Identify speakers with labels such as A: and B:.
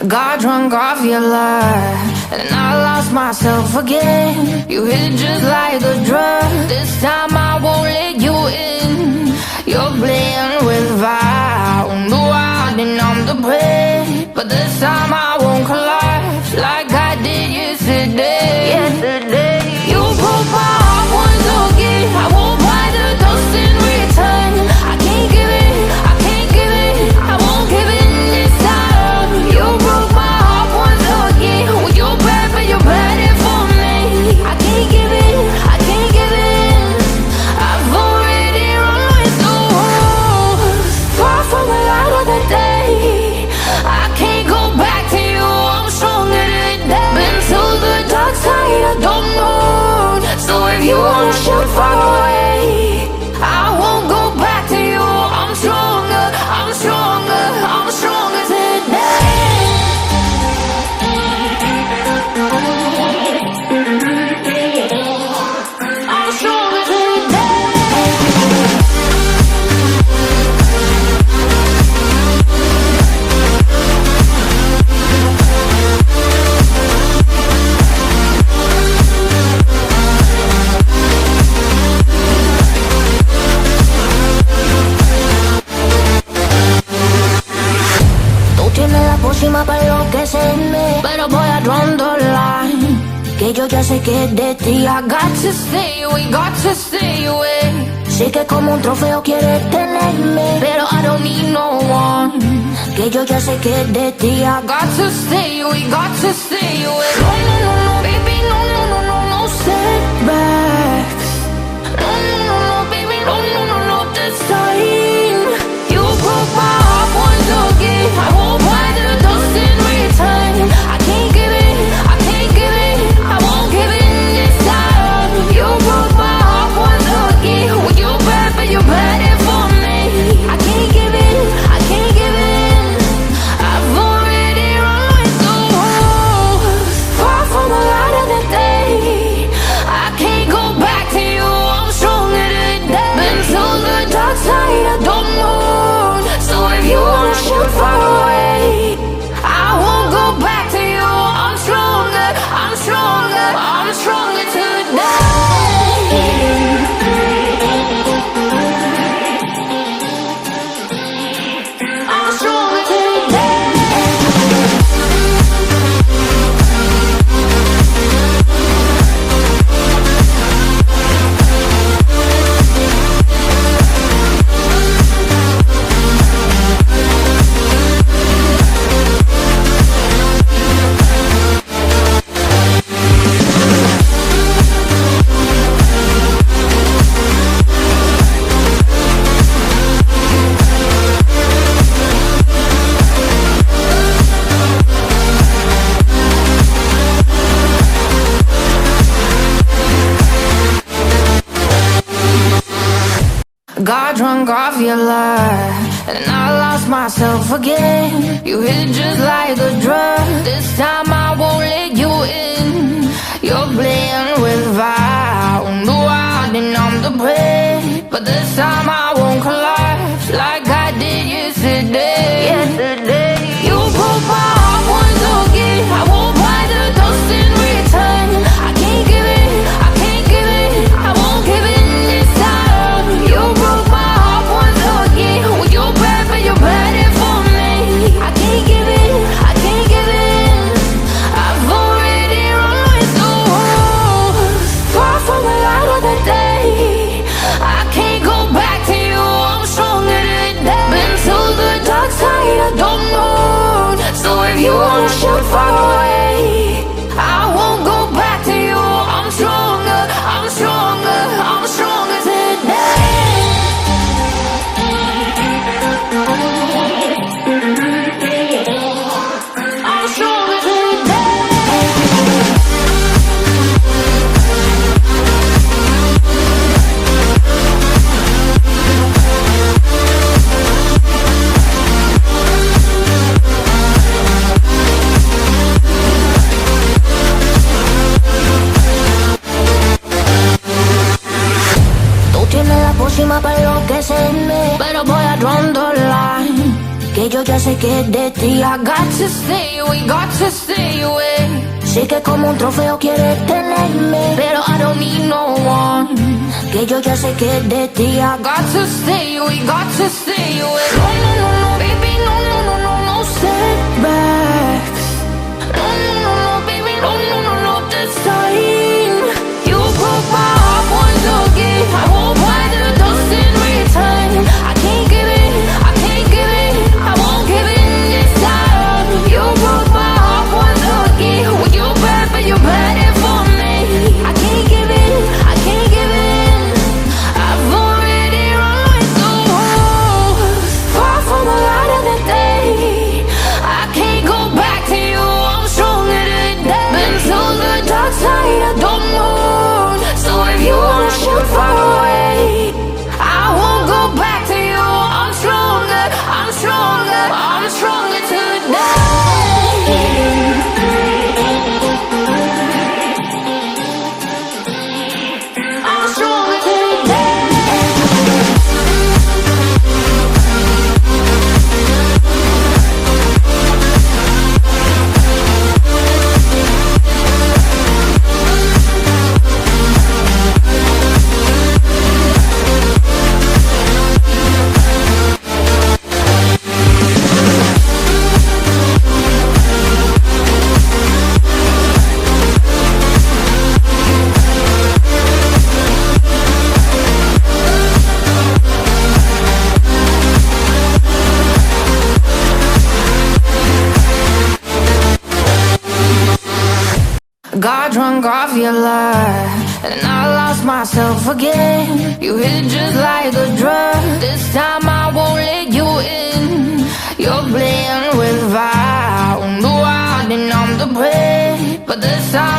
A: Got drunk off your love, and I lost myself again. You hit just like a drug. This time I won't let you in. You're playing with fire. No, I didn't numb the braid, but this time I won't collapse like I did yesterday. You broke my heart once again. I won't buy the dust in return. I can't give it, I can't give it, I won't give it this time. You broke my heart once again. Well, you're bad, but you're bad it for me. I can't give it, I can't give it. I've already run with the wolves, far from the light of the day. I can't go back to you, I'm stronger today. Been to the dark side, I don't know. So if you wanna shoot far away, I won't go back to you. I'm stronger, I'm stronger, I'm stronger today. I'm stronger today. Tú tienes la pócima para enloquecerme, pero voy a draw the line, que yo ya sé que es de ti. I got to stay away, got to stay away. Sé que como un trofeo quieres tenerme, pero I don't need no one, que yo ya sé que es de ti. I got to stay away, got to stay away. No, no, no, no, baby, no, no, no, no, no setbacks. No, no, no, no, baby, no, no, no, no, this time. You broke my heart once again. I won't buy the dust in return. I can't give it, I can't give it, I won't give it this time. You broke my heart once again. Well, you're bad, but you're bad it for me. I can't give it, I can't give it. I've already run with the wolves, far from the light of the day. I can't go back to you, I'm stronger today. Been to the dark side, I don't know. So if you wanna shoot far away, I won't go back to you. I'm stronger, I'm stronger, I'm stronger today. I'm stronger today. Got drunk off your love, and I lost myself again. You hit just like a drug. This time I won't let you in. You're playing with fire. No, I didn't numb the braid, but this time I won't collapse like I did yesterday. You broke my heart once again. I won't buy the dust in return. I can't give it, I can't give it, I won't give it this time. You broke my heart once again. Well, you're bad, but you're bad it for me. I can't give it, I can't ya sé que es de ti. I got to stay, we got to stay away. Sé que como un trofeo quieres tenerme, pero I don't need no one. Que yo ya sé que es de ti. I got to stay, we got to stay away. No, no, no, no, baby, no, no, no, no, no setbacks. No, no, no, no, baby, no, no, no, no, this time. You broke my heart once again. I won't buy the dust in return. I can't give it, I can't give it, I won't give in this time. You broke my heart once again. Well, you bad, but you bad it for me. I can't give in, I can't give in. I've already run with the wolves. Far from the light of the day. I can't go back to you, I'm stronger today. Been to the dark side of the moon. So if you wanna shoot far away, I won't go back to you. I'm stronger, I'm stronger, I'm stronger today. I'm stronger today. Got drunk off your lie, and I lost myself again. You hit just like a drug. This time I won't let you in. You're playing with fire. No, I didn't, I'm the prey, but this time